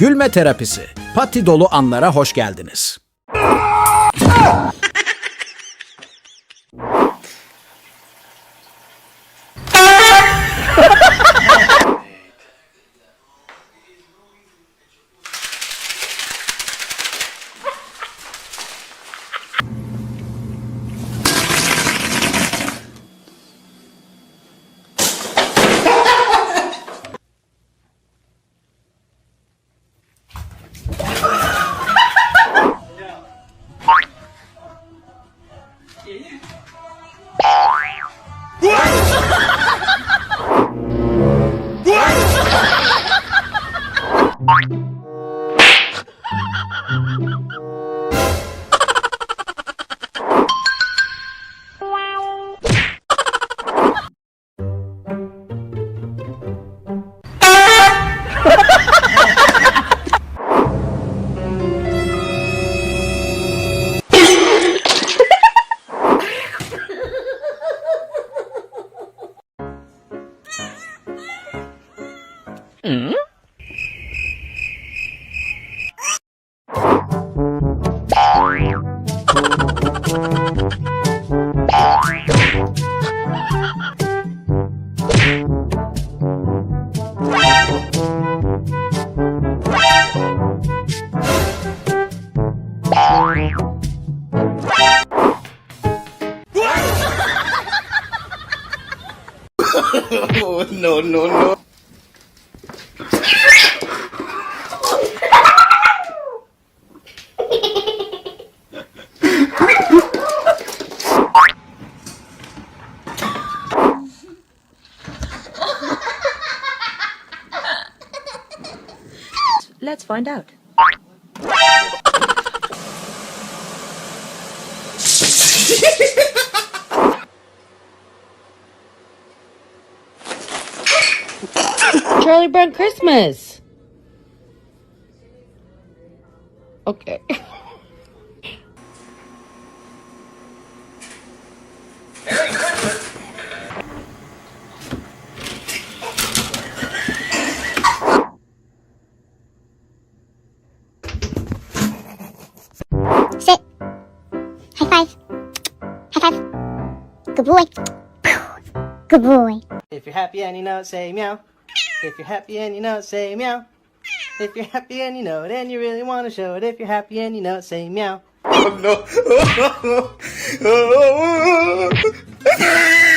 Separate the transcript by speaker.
Speaker 1: Gülme terapisi. Pati dolu anlara hoş geldiniz.
Speaker 2: No.
Speaker 3: Let's find out.
Speaker 4: Charlie Brown Christmas. Okay.
Speaker 5: Sit. High five. High five. Good boy. Good boy.
Speaker 6: If you're happy and you know it, say meow. If you're happy and you know it, say meow. If you're happy and you know it and you really want to show it, if you're happy and you know it, say meow.
Speaker 2: Oh no.
Speaker 5: Piggy.